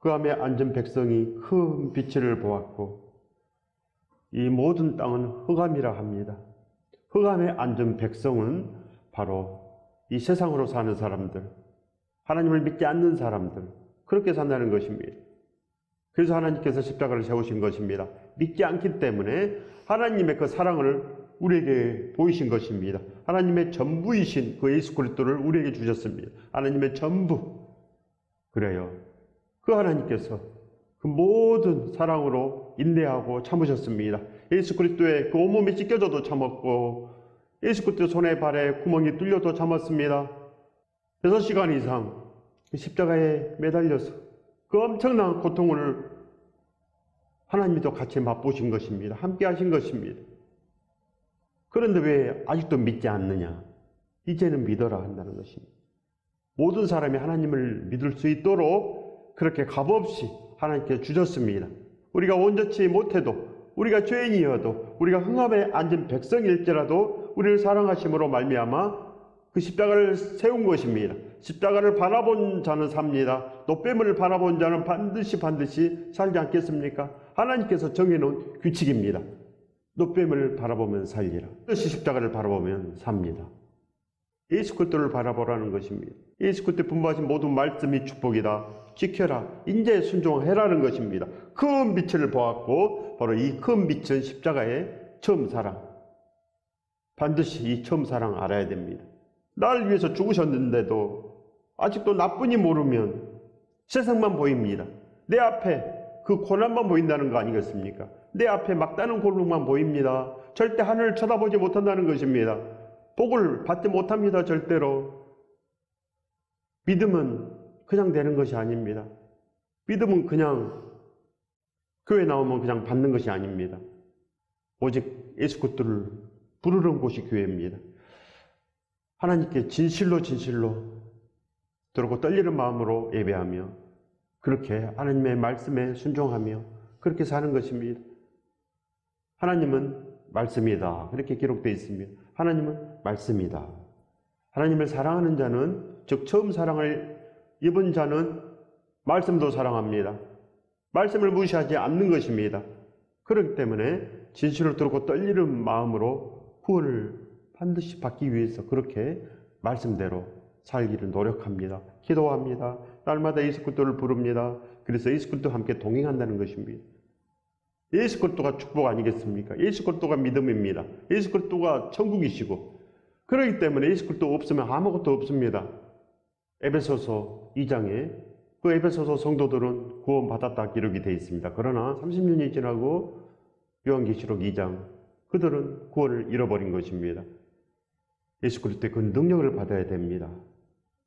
흑암에 앉은 백성이 큰 빛을 보았고 이 모든 땅은 흑암이라 합니다. 흑암에 앉은 백성은 바로 이 세상으로 사는 사람들, 하나님을 믿지 않는 사람들, 그렇게 산다는 것입니다. 그래서 하나님께서 십자가를 세우신 것입니다. 믿지 않기 때문에 하나님의 그 사랑을 우리에게 보이신 것입니다. 하나님의 전부이신 그 예수 그리스도를 우리에게 주셨습니다. 하나님의 전부. 그래요. 그 하나님께서 그 모든 사랑으로 인내하고 참으셨습니다. 예수 그리스도의 그 온몸이 찢겨져도 참았고 예수 그리스도 손에 발에 구멍이 뚫려도 참았습니다. 6시간 이상 그 십자가에 매달려서 그 엄청난 고통을 하나님도 같이 맛보신 것입니다. 함께 하신 것입니다. 그런데 왜 아직도 믿지 않느냐? 이제는 믿어라 한다는 것입니다. 모든 사람이 하나님을 믿을 수 있도록 그렇게 값없이 하나님께 주셨습니다. 우리가 온전치 못해도, 우리가 죄인이어도, 우리가 흑암에 앉은 백성일지라도 우리를 사랑하심으로 말미암아 그 십자가를 세운 것입니다. 십자가를 바라본 자는 삽니다. 노뱀을 바라본 자는 반드시 살지 않겠습니까? 하나님께서 정해놓은 규칙입니다. 노뱀을 바라보면 살리라. 반드시 십자가를 바라보면 삽니다. 예수 그리스도를 바라보라는 것입니다. 예수 그리스도의 분부하신 모든 말씀이 축복이다. 지켜라. 인자에 순종해라는 것입니다. 큰 빛을 보았고 바로 이 큰 빛은 십자가의 처음 사랑. 반드시 이 처음 사랑 알아야 됩니다. 나를 위해서 죽으셨는데도 아직도 나뿐이 모르면 세상만 보입니다. 내 앞에 그 고난만 보인다는 거 아니겠습니까? 내 앞에 막다른 골목만 보입니다. 절대 하늘을 쳐다보지 못한다는 것입니다. 복을 받지 못합니다. 절대로. 믿음은 그냥 되는 것이 아닙니다. 믿음은 그냥 교회 나오면 그냥 받는 것이 아닙니다. 오직 예수 그리스도를 부르는 곳이 교회입니다. 하나님께 진실로 들고 떨리는 마음으로 예배하며 그렇게 하나님의 말씀에 순종하며 그렇게 사는 것입니다. 하나님은 말씀이다. 그렇게 기록되어 있습니다. 하나님은 말씀이다. 하나님을 사랑하는 자는, 즉 처음 사랑을 입은 자는 말씀도 사랑합니다. 말씀을 무시하지 않는 것입니다. 그렇기 때문에 진실을 들고 떨리는 마음으로 구원을 반드시 받기 위해서 그렇게 말씀대로 살기를 노력합니다. 기도합니다. 날마다 예수 그리스도를 부릅니다. 그래서 예수 그리스도와 함께 동행한다는 것입니다. 예수 그리스도가 축복 아니겠습니까? 예수 그리스도가 믿음입니다. 예수 그리스도가 천국이시고 그렇기 때문에 예수 그리스도 없으면 아무것도 없습니다. 에베소서 2장에 그 에베소서 성도들은 구원받았다 기록이 되어 있습니다. 그러나 30년이 지나고 요한계시록 2장 그들은 구원을 잃어버린 것입니다. 예수 그리스도의 그 능력을 받아야 됩니다.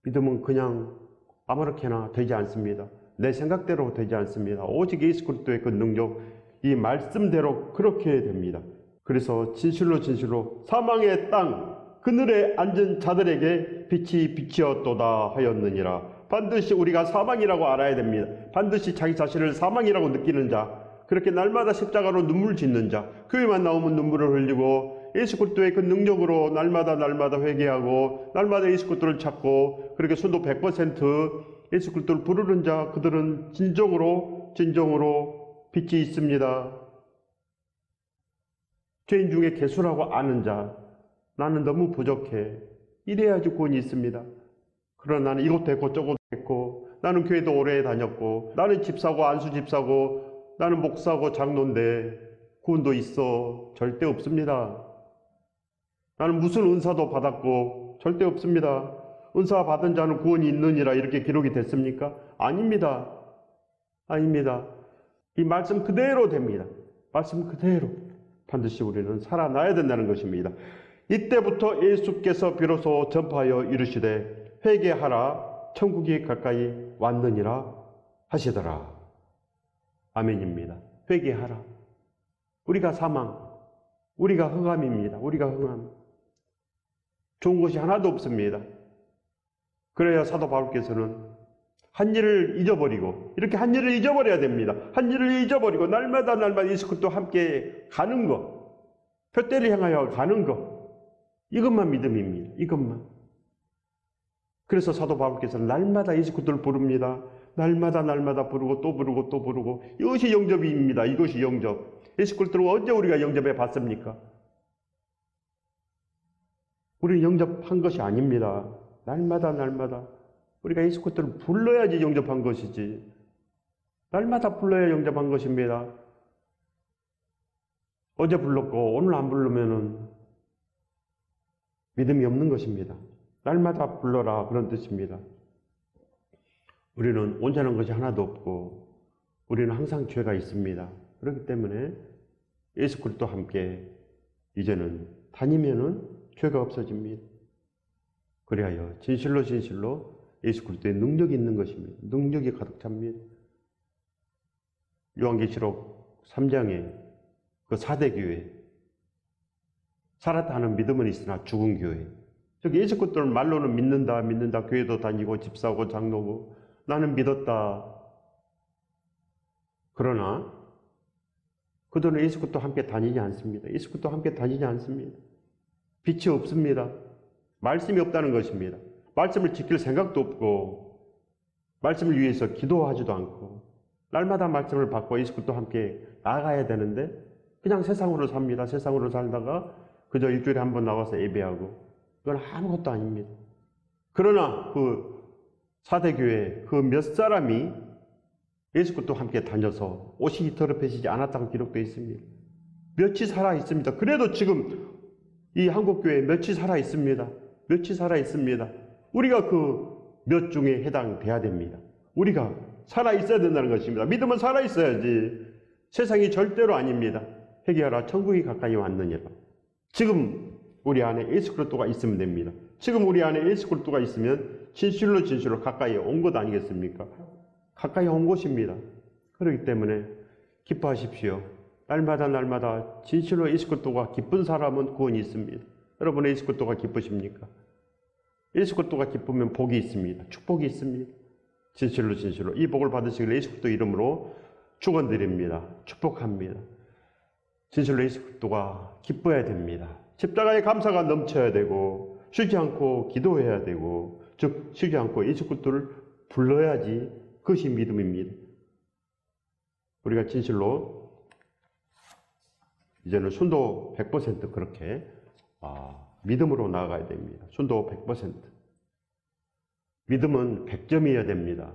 믿음은 그냥 아무렇게나 되지 않습니다. 내 생각대로 되지 않습니다. 오직 예수 그리스도의 그 능력, 이 말씀대로 그렇게 됩니다. 그래서 진실로 사망의 땅 그늘에 앉은 자들에게 빛이 비치었도다 하였느니라. 반드시 우리가 사망이라고 알아야 됩니다. 반드시 자기 자신을 사망이라고 느끼는 자, 그렇게 날마다 십자가로 눈물 짓는 자, 교회만 나오면 눈물을 흘리고 예수 그리스도의 그 능력으로 날마다 회개하고 날마다 예수 그리스도를 찾고 그렇게 순도 100% 예수 그리스도를 부르는 자, 그들은 진정으로 빛이 있습니다. 죄인 중에 개수라고 아는 자, 나는 너무 부족해. 이래야지 구원이 있습니다. 그러나 나는 이것도 했고 저것도 했고 나는 교회도 오래 다녔고 나는 집사고 안수 집사고 나는 목사고 장로인데 구원도 있어. 절대 없습니다. 나는 무슨 은사도 받았고 절대 없습니다. 은사 받은 자는 구원이 있느니라 이렇게 기록이 됐습니까? 아닙니다. 이 말씀 그대로 됩니다. 말씀 그대로 반드시 우리는 살아나야 된다는 것입니다. 이때부터 예수께서 비로소 전파하여 이르시되 회개하라 천국이 가까이 왔느니라 하시더라. 아멘입니다. 회개하라. 우리가 사망, 우리가 흑암입니다. 우리가 흑암. 좋은 것이 하나도 없습니다. 그래야 사도 바울께서는 한 일을 잊어버리고 이렇게 한 일을 잊어버려야 됩니다. 한 일을 잊어버리고 날마다 예수 그리스도와 함께 가는 것, 표대를 향하여 가는 것, 이것만 믿음입니다. 이것만. 그래서 사도 바울께서는 날마다 예수 그리스도를 부릅니다. 날마다 날마다 부르고 또 부르고 또 부르고, 이것이 영접입니다. 이것이 영접. 예수 그리스도를 언제 우리가 영접해 봤습니까? 우리는 영접한 것이 아닙니다. 날마다 날마다 우리가 예수 그리스도를 불러야지 영접한 것이지, 날마다 불러야 영접한 것입니다. 어제 불렀고 오늘 안 부르면은 믿음이 없는 것입니다. 날마다 불러라, 그런 뜻입니다. 우리는 온전한 것이 하나도 없고 우리는 항상 죄가 있습니다. 그렇기 때문에 예수 그리스도와 함께 이제는 다니면은 죄가 없어집니다. 그리하여 진실로 진실로 예수 그리스도의 능력이 있는 것입니다. 능력이 가득 찹니다. 요한계시록 3장에 그 4대 교회, 살았다 하는 믿음은 있으나 죽은 교회, 저기 예수 그리스도를 말로는 믿는다 믿는다, 교회도 다니고 집사고 장로고 나는 믿었다. 그러나 그들은 예수 그리스도와 함께 다니지 않습니다. 예수 그리스도와 함께 다니지 않습니다. 빛이 없습니다. 말씀이 없다는 것입니다. 말씀을 지킬 생각도 없고 말씀을 위해서 기도하지도 않고 날마다 말씀을 받고 예수 그리스도와 함께 나아가야 되는데 그냥 세상으로 삽니다. 세상으로 살다가 그저 일주일에 한 번 나와서 예배하고, 그건 아무것도 아닙니다. 그러나 그 4대 교회 그 몇 사람이 예수 그리스도와 함께 다녀서 옷이 더럽혀지지 않았다고 기록되어 있습니다. 몇이 살아 있습니다. 그래도 지금 이 한국교회 몇이 살아 있습니다. 몇이 살아 있습니다. 우리가 그 몇 중에 해당돼야 됩니다. 우리가 살아 있어야 된다는 것입니다. 믿음은 살아 있어야지. 세상이 절대로 아닙니다. 회개하라, 천국이 가까이 왔느니라. 지금 우리 안에 예수 그리스도가 있으면 됩니다. 지금 우리 안에 예수 그리스도가 있으면 진실로 진실로 가까이 온 것 아니겠습니까? 가까이 온 것입니다. 그렇기 때문에 기뻐하십시오. 날마다 날마다 진실로 예수 그리스도가 기쁜 사람은 구원이 있습니다. 여러분, 예수 그리스도가 기쁘십니까? 예수 그리스도가 기쁘면 복이 있습니다. 축복이 있습니다. 진실로 진실로 이 복을 받으시길 예수 그리스도 이름으로 축원드립니다. 축복합니다. 진실로 예수 그리스도가 기뻐야 됩니다. 십자가의 감사가 넘쳐야 되고 쉬지 않고 기도해야 되고, 즉 쉬지 않고 예수 그리스도를 불러야지 그것이 믿음입니다. 우리가 진실로 이제는 순도 100% 그렇게 믿음으로 나아가야 됩니다. 순도 100%. 믿음은 100점이어야 됩니다.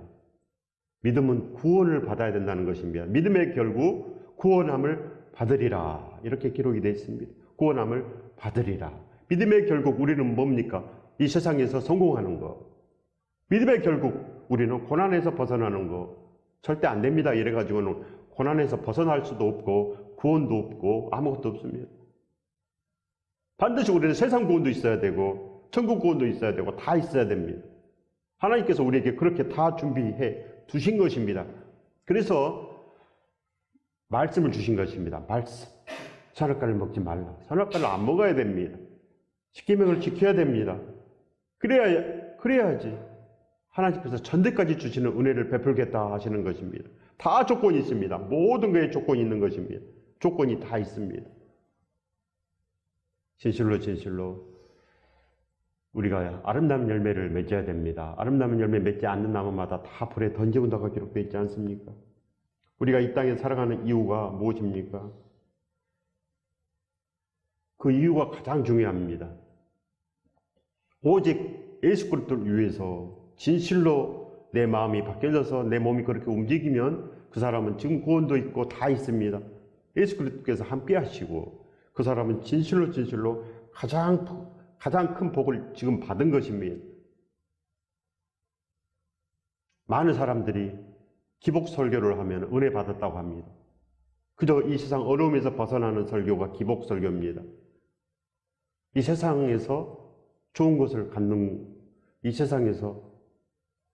믿음은 구원을 받아야 된다는 것입니다. 믿음의 결국 구원함을 받으리라, 이렇게 기록이 되어 있습니다. 구원함을 받으리라. 믿음의 결국 우리는 뭡니까? 이 세상에서 성공하는 것. 믿음의 결국 우리는 고난에서 벗어나는 것. 절대 안 됩니다. 이래가지고는 고난에서 벗어날 수도 없고 구원도 없고 아무것도 없습니다. 반드시 우리는 세상 구원도 있어야 되고 천국 구원도 있어야 되고 다 있어야 됩니다. 하나님께서 우리에게 그렇게 다 준비해 두신 것입니다. 그래서 말씀을 주신 것입니다. 말씀. 선악과를 먹지 말라. 선악과를 안 먹어야 됩니다. 십계명을 지켜야 됩니다. 그래야지 하나님께서 천대까지 주시는 은혜를 베풀겠다 하시는 것입니다. 다 조건이 있습니다. 모든 것에 조건이 있는 것입니다. 조건이 다 있습니다. 진실로 진실로 우리가 아름다운 열매를 맺어야 됩니다. 아름다운 열매 맺지 않는 나무마다 다 불에 던져온다고 기록되어 있지 않습니까? 우리가 이 땅에 살아가는 이유가 무엇입니까? 그 이유가 가장 중요합니다. 오직 예수 그리스도를 위해서 진실로 내 마음이 바뀌어져서 내 몸이 그렇게 움직이면 그 사람은 지금 구원도 있고 다 있습니다. 예수 그리스도께서 함께 하시고 그 사람은 진실로 진실로 가장 큰 복을 지금 받은 것입니다. 많은 사람들이 기복 설교를 하면 은혜 받았다고 합니다. 그저 이 세상 어려움에서 벗어나는 설교가 기복 설교입니다. 이 세상에서 좋은 것을 갖는, 이 세상에서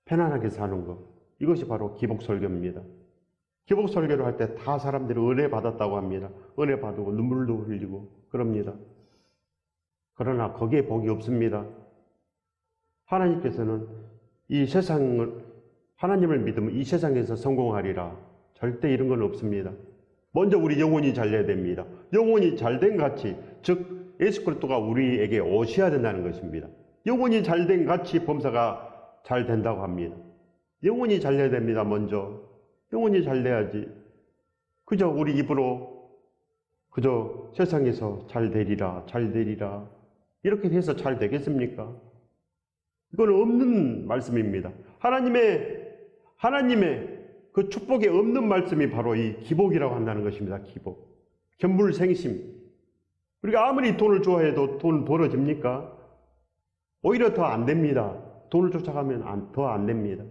편안하게 사는 것, 이것이 바로 기복 설교입니다. 기복 설교를 할 때 다 사람들이 은혜 받았다고 합니다. 은혜 받고 눈물도 흘리고 그럽니다. 그러나 거기에 복이 없습니다. 하나님께서는 이 세상을, 하나님을 믿으면 이 세상에서 성공하리라. 절대 이런 건 없습니다. 먼저 우리 영혼이 잘 돼야 됩니다. 영혼이 잘된 가치, 즉 예수 그리스도가 우리에게 오셔야 된다는 것입니다. 영혼이 잘된 가치 범사가 잘 된다고 합니다. 영혼이 잘 돼야 됩니다. 먼저 영혼이 잘 돼야지 그저 우리 입으로 그저 세상에서 잘 되리라 잘 되리라 이렇게 해서 잘 되겠습니까? 이건 없는 말씀입니다. 하나님의 그 축복에 없는 말씀이 바로 이 기복이라고 한다는 것입니다. 기복. 견물생심. 우리가 아무리 돈을 좋아해도 돈 벌어집니까? 오히려 더 안 됩니다. 돈을 쫓아가면 더 안 됩니다.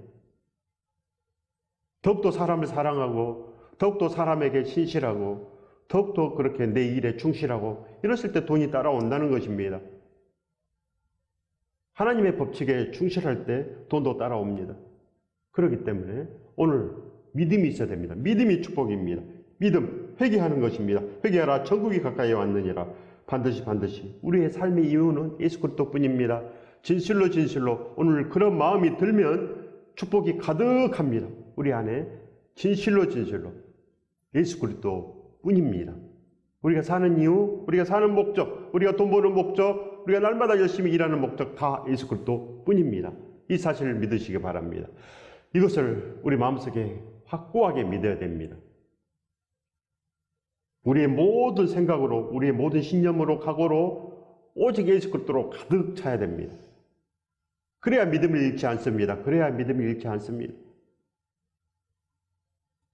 더욱더 사람을 사랑하고 더욱더 사람에게 신실하고 더욱더 그렇게 내 일에 충실하고 이랬을 때 돈이 따라온다는 것입니다. 하나님의 법칙에 충실할 때 돈도 따라옵니다. 그렇기 때문에 오늘 믿음이 있어야 됩니다. 믿음이 축복입니다. 믿음, 회개하는 것입니다. 회개하라 천국이 가까이 왔느니라. 반드시 우리의 삶의 이유는 예수 그리스도뿐입니다. 진실로 오늘 그런 마음이 들면 축복이 가득합니다. 우리 안에 진실로 예수 그리스도뿐입니다. 우리가 사는 이유, 우리가 사는 목적, 우리가 돈 버는 목적, 우리가 날마다 열심히 일하는 목적 다 예수 그리스도뿐입니다. 이 사실을 믿으시기 바랍니다. 이것을 우리 마음속에 확고하게 믿어야 됩니다. 우리의 모든 생각으로, 우리의 모든 신념으로, 각오로 오직 예수 그리스도로 가득 차야 됩니다. 그래야 믿음을 잃지 않습니다.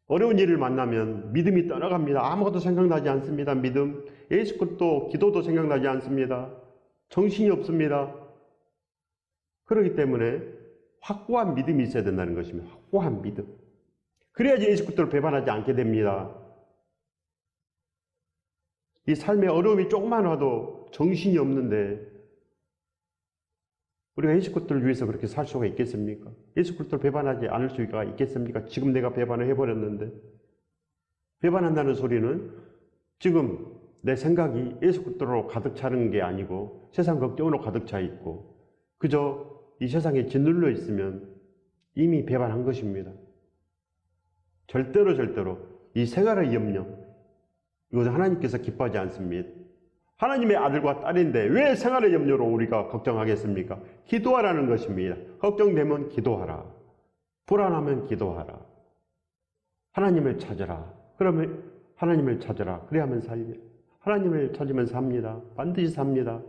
어려운 일을 만나면 믿음이 떠나갑니다. 아무것도 생각나지 않습니다. 믿음, 예수 그리스도, 기도도 생각나지 않습니다. 정신이 없습니다. 그렇기 때문에 확고한 믿음이 있어야 된다는 것입니다. 확고한 믿음. 그래야지 예수 그리스도를 배반하지 않게 됩니다. 이 삶의 어려움이 조금만 와도 정신이 없는데 우리가 예수 그리스도를 위해서 그렇게 살 수가 있겠습니까? 예수 그리스도를 배반하지 않을 수가 있겠습니까? 지금 내가 배반을 해버렸는데 배반한다는 소리는 지금 내 생각이 예수 그리스도로 가득 차는 게 아니고 세상 걱정으로 가득 차 있고 그저 이 세상에 짓눌려 있으면 이미 배반한 것입니다. 절대로 이 생활의 염려 이것은 하나님께서 기뻐하지 않습니다. 하나님의 아들과 딸인데 왜 생활의 염려로 우리가 걱정하겠습니까? 기도하라는 것입니다. 걱정되면 기도하라. 불안하면 기도하라. 하나님을 찾아라. 그러면 하나님을 찾아라. 그래야만 살리라. 하나님을 찾으면 삽니다. 반드시 삽니다.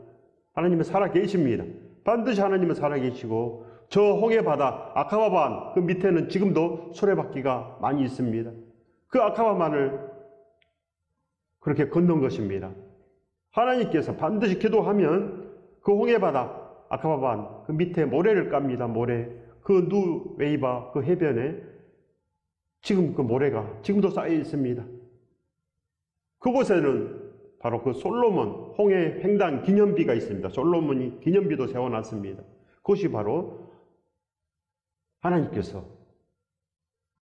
하나님은 살아계십니다. 반드시 하나님은 살아계시고 저 홍해바다 아카바반 그 밑에는 지금도 수레바퀴가 많이 있습니다. 그 아카바반을 그렇게 건넌 것입니다. 하나님께서 반드시 기도하면 그 홍해바다 아카바반 그 밑에 모래를 깝니다. 모래 그 누웨이바 그 해변에 지금 그 모래가 지금도 쌓여 있습니다. 그곳에는 바로 그 솔로몬 홍해 횡단 기념비가 있습니다. 솔로몬이 기념비도 세워놨습니다. 그것이 바로 하나님께서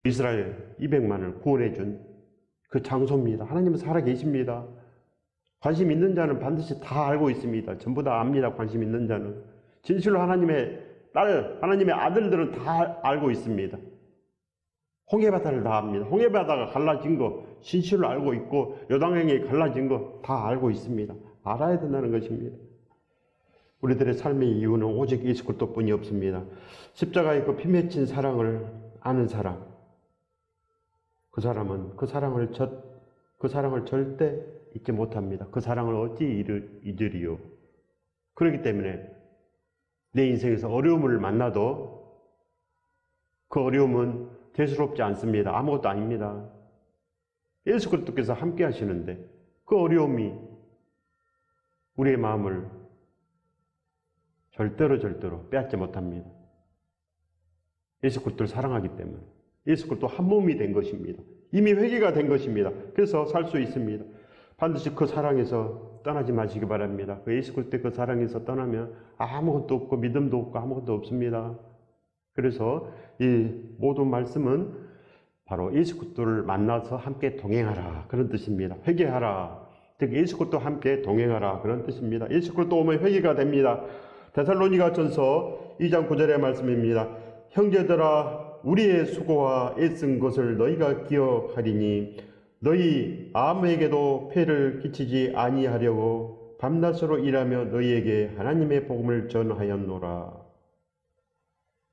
이스라엘 200만을 구원해준 그 장소입니다. 하나님은 살아계십니다. 관심 있는 자는 반드시 다 알고 있습니다. 전부 다 압니다. 관심 있는 자는. 진실로 하나님의 딸, 하나님의 아들들은 다 알고 있습니다. 홍해바다를 다 압니다. 홍해바다가 갈라진 거 진실로 알고 있고 요단강이 갈라진 거 다 알고 있습니다. 알아야 된다는 것입니다. 우리들의 삶의 이유는 오직 예수 그리스도뿐이 없습니다. 십자가의 그 피 맺힌 사랑을 아는 사람, 그 사람은 그 사랑을 절대 잊지 못합니다. 그 사랑을 어찌 잊으리요. 그렇기 때문에 내 인생에서 어려움을 만나도 그 어려움은 대수롭지 않습니다. 아무것도 아닙니다. 예수 그리스도께서 함께 하시는데 그 어려움이 우리의 마음을 절대로 빼앗지 못합니다. 예수 그리스도를 사랑하기 때문에 예수 그리스도 한 몸이 된 것입니다. 이미 회개가 된 것입니다. 그래서 살 수 있습니다. 반드시 그 사랑에서 떠나지 마시기 바랍니다. 그 예수 그리스도의 그 사랑에서 떠나면 아무것도 없고 믿음도 없고 아무것도 없습니다. 그래서 이 모든 말씀은 바로 예수 그리스도를 만나서 함께 동행하라 그런 뜻입니다. 회개하라. 즉 예수 그리스도와 함께 동행하라 그런 뜻입니다. 예수 그리스도 오면 회개가 됩니다. 데살로니가전서 2장 9절의 말씀입니다. 형제들아 우리의 수고와 애쓴 것을 너희가 기억하리니 너희 아무에게도 폐를 끼치지 아니하려고 밤낮으로 일하며 너희에게 하나님의 복음을 전하였노라.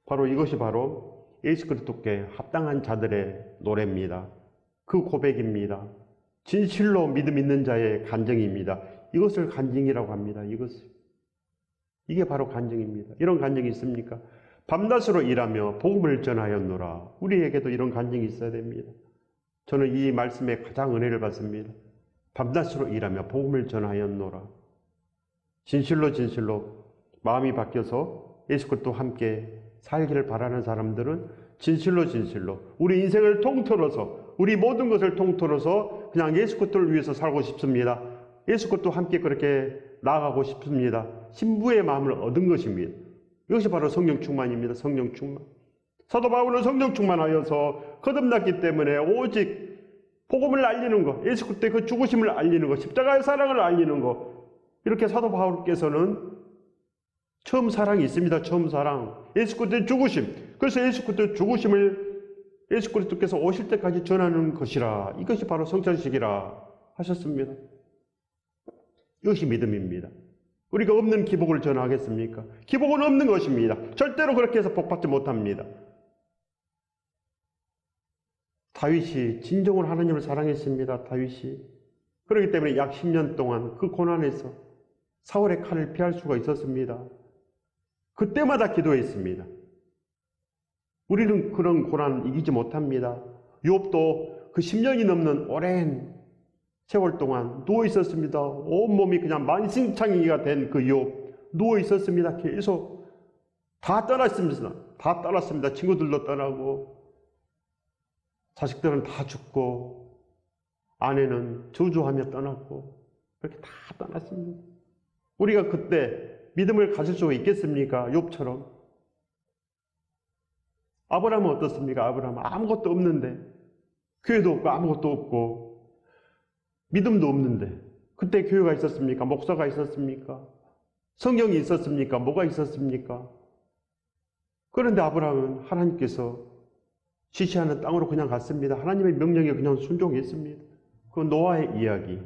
바로 이것이 바로 예수 그리스도께 합당한 자들의 노래입니다. 그 고백입니다. 진실로 믿음 있는 자의 간증입니다. 이것을 간증이라고 합니다. 이게 바로 간증입니다. 이런 간증이 있습니까? 밤낮으로 일하며 복음을 전하였노라. 우리에게도 이런 간증이 있어야 됩니다. 저는 이 말씀에 가장 은혜를 받습니다. 밤낮으로 일하며 복음을 전하였노라. 진실로 마음이 바뀌어서 예수 그리스도와 함께 살기를 바라는 사람들은 진실로 우리 인생을 통틀어서, 우리 모든 것을 통틀어서 그냥 예수 그리스도를 위해서 살고 싶습니다. 예수 그리스도와 함께 그렇게 나아가고 싶습니다. 신부의 마음을 얻은 것입니다. 이것이 바로 성령 충만입니다. 성령 충만. 사도 바울은 성령 충만하여서 거듭났기 때문에 오직 복음을 알리는 것, 예수 그리스도의 그 죽으심을 알리는 것, 십자가의 사랑을 알리는 것, 이렇게 사도 바울께서는 처음 사랑이 있습니다. 처음 사랑. 예수 그리스도의 죽으심. 그래서 예수 그리스도의 죽으심을 예수 그리스도께서 오실 때까지 전하는 것이라. 이것이 바로 성찬식이라 하셨습니다. 이것이 믿음입니다. 우리가 없는 기복을 전하겠습니까? 기복은 없는 것입니다. 절대로 그렇게 해서 복받지 못합니다. 다윗이 진정으로 하나님을 사랑했습니다. 다윗이. 그렇기 때문에 약 10년 동안 그 고난에서 사울의 칼을 피할 수가 있었습니다. 그때마다 기도했습니다. 우리는 그런 고난 이기지 못합니다. 욥도 그 10년이 넘는 오랜 세월 동안 누워 있었습니다. 온몸이 그냥 만신창이가 된 그 욥 누워 있었습니다. 계속 다 떠났습니다. 친구들도 떠나고 자식들은 다 죽고 아내는 저주하며 떠났고 그렇게 다 떠났습니다. 우리가 그때 믿음을 가질 수 있겠습니까? 욥처럼. 아브라함은 어떻습니까? 아브라함은 아무것도 없는데, 교회도 없고 아무것도 없고 믿음도 없는데, 그때 교회가 있었습니까? 목사가 있었습니까? 성경이 있었습니까? 뭐가 있었습니까? 그런데 아브라함은 하나님께서 지시하는 땅으로 그냥 갔습니다. 하나님의 명령에 그냥 순종했습니다. 그 노아의 이야기,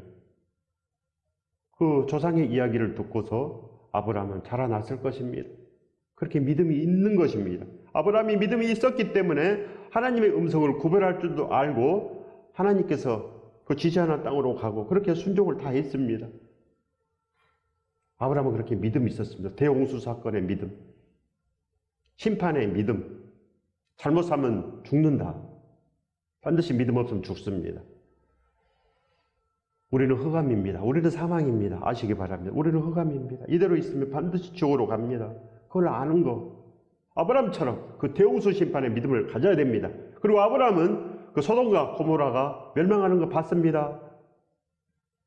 그 조상의 이야기를 듣고서 아브라함은 자라났을 것입니다. 그렇게 믿음이 있는 것입니다. 아브라함이 믿음이 있었기 때문에 하나님의 음성을 구별할 줄도 알고 하나님께서 그 지시하는 땅으로 가고 그렇게 순종을 다 했습니다. 아브라함은 그렇게 믿음이 있었습니다. 대홍수 사건의 믿음, 심판의 믿음, 잘못 살면 죽는다. 반드시 믿음 없으면 죽습니다. 우리는 흑암입니다. 우리는 사망입니다. 아시기 바랍니다. 우리는 흑암입니다. 이대로 있으면 반드시 지옥으로 갑니다. 그걸 아는 거. 아브라함처럼 그 대홍수 심판의 믿음을 가져야 됩니다. 그리고 아브라함은 그 소돔과 고모라가 멸망하는 거 봤습니다.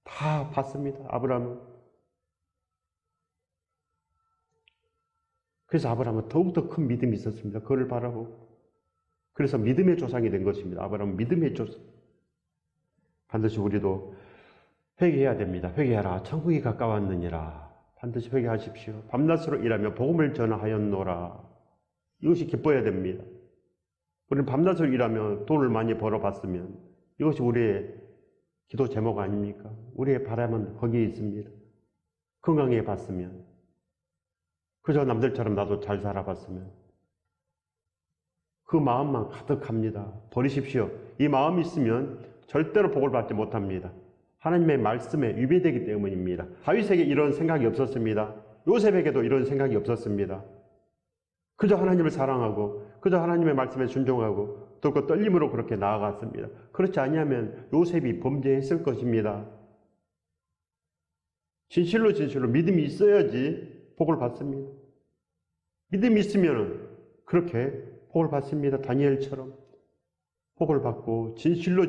다 봤습니다. 아브라함은. 그래서 아브라함은 더욱더 큰 믿음이 있었습니다. 그걸 바라보고. 그래서 믿음의 조상이 된 것입니다. 아브라함은 믿음의 조상. 반드시 우리도 회개해야 됩니다. 회개하라. 천국이 가까웠느니라. 반드시 회개하십시오. 밤낮으로 일하며 복음을 전하였노라. 이것이 기뻐야 됩니다. 우리는 밤낮으로 일하며 돈을 많이 벌어봤으면 이것이 우리의 기도 제목 아닙니까? 우리의 바람은 거기에 있습니다. 건강해 봤으면, 그저 남들처럼 나도 잘 살아봤으면, 그 마음만 가득합니다. 버리십시오. 이 마음이 있으면 절대로 복을 받지 못합니다. 하나님의 말씀에 위배되기 때문입니다. 다윗에게 이런 생각이 없었습니다. 요셉에게도 이런 생각이 없었습니다. 그저 하나님을 사랑하고 그저 하나님의 말씀에 순종하고 또 그 떨림으로 그렇게 나아갔습니다. 그렇지 아니하면 요셉이 범죄했을 것입니다. 진실로 믿음이 있어야지 복을 받습니다. 믿음이 있으면 그렇게 복을 받습니다. 다니엘처럼 복을 받고 진실로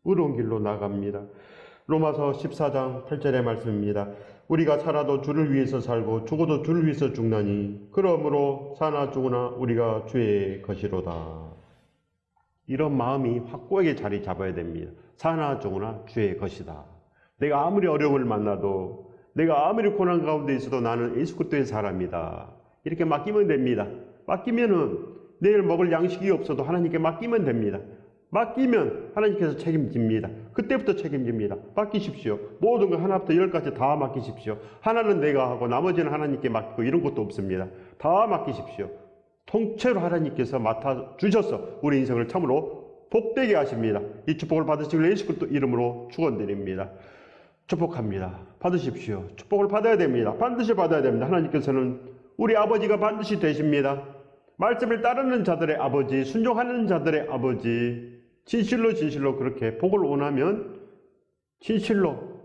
의로운 길로 나갑니다. 로마서 14장 8절의 말씀입니다. 우리가 살아도 주를 위해서 살고 죽어도 주를 위해서 죽나니 그러므로 사나 죽으나 우리가 주의 것이로다. 이런 마음이 확고하게 자리 잡아야 됩니다. 사나 죽으나 주의 것이다. 내가 아무리 어려움을 만나도, 내가 아무리 고난 가운데 있어도 나는 예수 그리스도의 사람이다. 이렇게 맡기면 됩니다. 맡기면은 내일 먹을 양식이 없어도 하나님께 맡기면 됩니다. 맡기면 하나님께서 책임집니다. 그때부터 책임집니다. 맡기십시오. 모든 거 하나부터 열까지 다 맡기십시오. 하나는 내가 하고 나머지는 하나님께 맡기고 이런 것도 없습니다. 다 맡기십시오. 통째로 하나님께서 맡아주셔서 우리 인생을 참으로 복되게 하십니다. 이 축복을 받으시길 예수 그리스도 이름으로 축원드립니다. 축복합니다. 받으십시오. 축복을 받아야 됩니다. 반드시 받아야 됩니다. 하나님께서는 우리 아버지가 반드시 되십니다. 말씀을 따르는 자들의 아버지, 순종하는 자들의 아버지, 진실로 진실로 그렇게 복을 원하면 진실로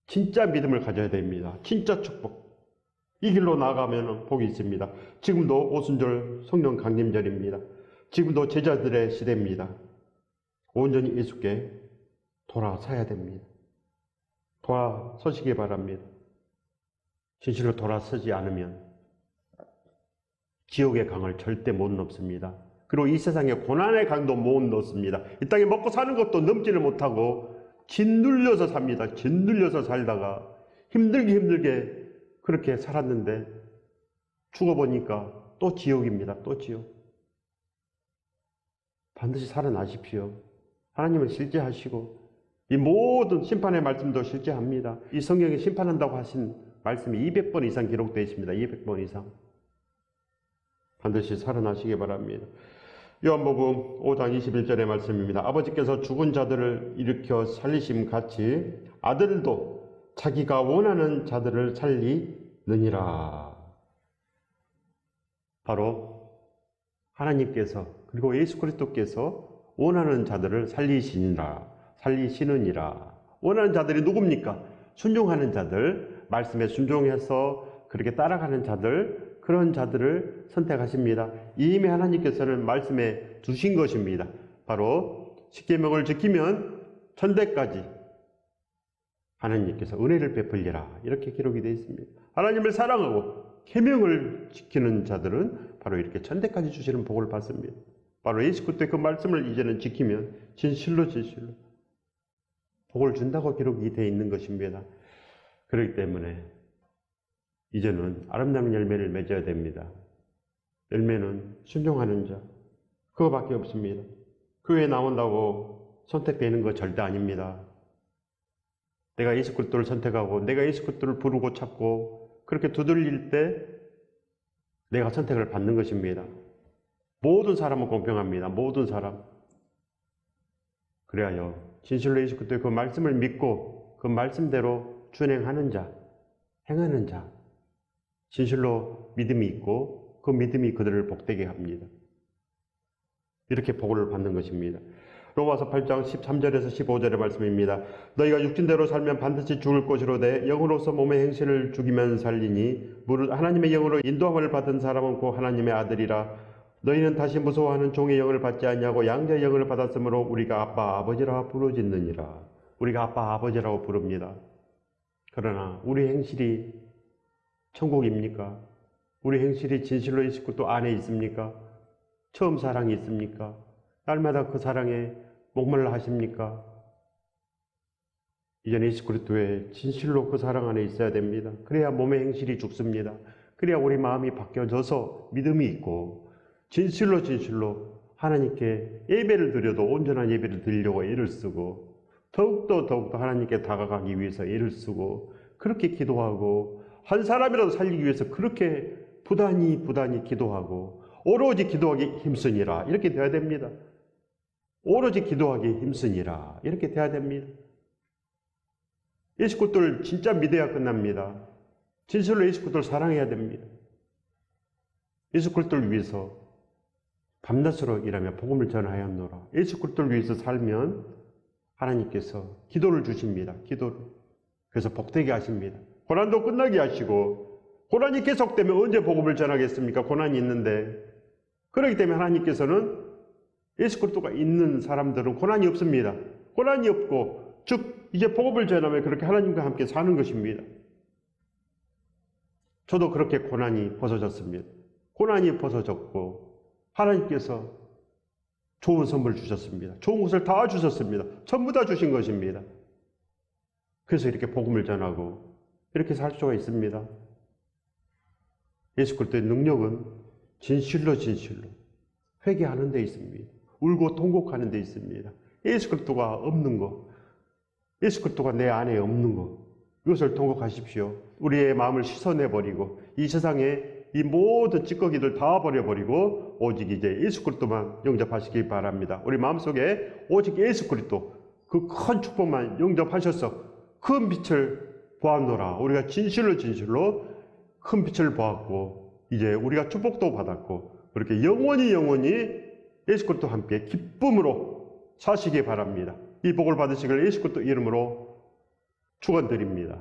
진짜 믿음을 가져야 됩니다. 진짜 축복. 이 길로 나아가면 복이 있습니다. 지금도 오순절 성령 강림절입니다. 지금도 제자들의 시대입니다. 온전히 예수께 돌아서야 됩니다. 돌아서시기 바랍니다. 진실로 돌아서지 않으면 지옥의 강을 절대 못 넘습니다. 그리고 이 세상의 고난의 강도 못 넘습니다. 이 땅에 먹고 사는 것도 넘지를 못하고 짓눌려서 삽니다. 짓눌려서 살다가 힘들게 그렇게 살았는데 죽어보니까 또 지옥입니다. 또 지옥. 반드시 살아나십시오. 하나님을 실제하시고 이 모든 심판의 말씀도 실제합니다. 이 성경에 심판한다고 하신 말씀이 200번 이상 기록되어 있습니다. 200번 이상. 반드시 살아나시기 바랍니다. 요한복음 5장 21절의 말씀입니다. 아버지께서 죽은 자들을 일으켜 살리심 같이 아들도 자기가 원하는 자들을 살리느니라. 바로 하나님께서 그리고 예수 그리스도께서 원하는 자들을 살리시느니라. 원하는 자들이 누굽니까? 순종하는 자들, 말씀에 순종해서 그렇게 따라가는 자들, 그런 자들을 선택하십니다. 이미 하나님께서는 말씀에 두신 것입니다. 바로 십계명을 지키면 천대까지 하나님께서 은혜를 베풀리라. 이렇게 기록이 되어 있습니다. 하나님을 사랑하고 계명을 지키는 자들은 바로 이렇게 천대까지 주시는 복을 받습니다. 바로 예수 그리스도의 그 말씀을 이제는 지키면 진실로 복을 준다고 기록이 되어 있는 것입니다. 그렇기 때문에 이제는 아름다운 열매를 맺어야 됩니다. 열매는 순종하는 자, 그거밖에 없습니다. 교회에 나온다고 선택되는 거 절대 아닙니다. 내가 예수 그리스도를 선택하고 내가 예수 그리스도를 부르고 찾고 그렇게 두들릴 때 내가 선택을 받는 것입니다. 모든 사람은 공평합니다. 모든 사람. 그래야요, 진실로 예수 그리스도의 그 말씀을 믿고 그 말씀대로 준행하는 자, 행하는 자, 진실로 믿음이 있고 그 믿음이 그들을 복되게 합니다. 이렇게 복을 받는 것입니다. 로마서 8장 13절에서 15절의 말씀입니다. 너희가 육신대로 살면 반드시 죽을 것이로되 영으로서 몸의 행실을 죽이면 살리니 무릇 하나님의 영으로 인도함을 받은 사람은 곧 하나님의 아들이라. 너희는 다시 무서워하는 종의 영을 받지 않냐고 양자의 영을 받았으므로 우리가 아빠 아버지라 부르짖느니라. 우리가 아빠 아버지라고 부릅니다. 그러나 우리 행실이 천국입니까? 우리 행실이 진실로 예수 그리스도 안에 있습니까? 처음 사랑이 있습니까? 날마다 그 사랑에 목말라 하십니까? 이제는 예수 그리스도의 진실로 그 사랑 안에 있어야 됩니다. 그래야 몸의 행실이 죽습니다. 그래야 우리 마음이 바뀌어져서 믿음이 있고 진실로 하나님께 예배를 드려도 온전한 예배를 드리려고 애를 쓰고 더욱더 하나님께 다가가기 위해서 애를 쓰고 그렇게 기도하고 한 사람이라도 살리기 위해서 그렇게 부단히 기도하고 오로지 기도하기 힘쓰니라. 이렇게 돼야 됩니다. 오로지 기도하기 힘쓰니라. 이렇게 돼야 됩니다. 예수 그리스도를 진짜 믿어야 끝납니다. 진실로 예수 그리스도를 사랑해야 됩니다. 예수 그리스도를 위해서 밤낮으로 일하며 복음을 전하여 하노라. 예수 그리스도를 위해서 살면 하나님께서 기도를 주십니다. 기도를. 그래서 복되게 하십니다. 고난도 끝나게 하시고 고난이 계속되면 언제 복음을 전하겠습니까? 고난이 있는데. 그렇기 때문에 하나님께서는 예수 그리스도가 있는 사람들은 고난이 없습니다. 고난이 없고 즉 이제 복음을 전하면 그렇게 하나님과 함께 사는 것입니다. 저도 그렇게 고난이 벗어졌습니다. 고난이 벗어졌고 하나님께서 좋은 선물 주셨습니다. 좋은 것을 다 주셨습니다. 전부 다 주신 것입니다. 그래서 이렇게 복음을 전하고 이렇게 살 수가 있습니다. 예수 그리스도의 능력은 진실로 회개하는 데 있습니다. 울고 통곡하는 데 있습니다. 예수 그리스도가 없는 것, 예수 그리스도가 내 안에 없는 것, 이것을 통곡하십시오. 우리의 마음을 씻어내버리고 이 세상에 이 모든 찌꺼기들 다 버려버리고 오직 이제 예수 그리스도만 영접하시기 바랍니다. 우리 마음속에 오직 예수 그리스도 그 큰 축복만 영접하셔서 큰 빛을 보았노라. 우리가 진실로 큰 빛을 보았고 이제 우리가 축복도 받았고 그렇게 영원히 예수 그리스도와 함께 기쁨으로 사시기 바랍니다. 이 복을 받으시길 예수 그리스도 이름으로 축원드립니다.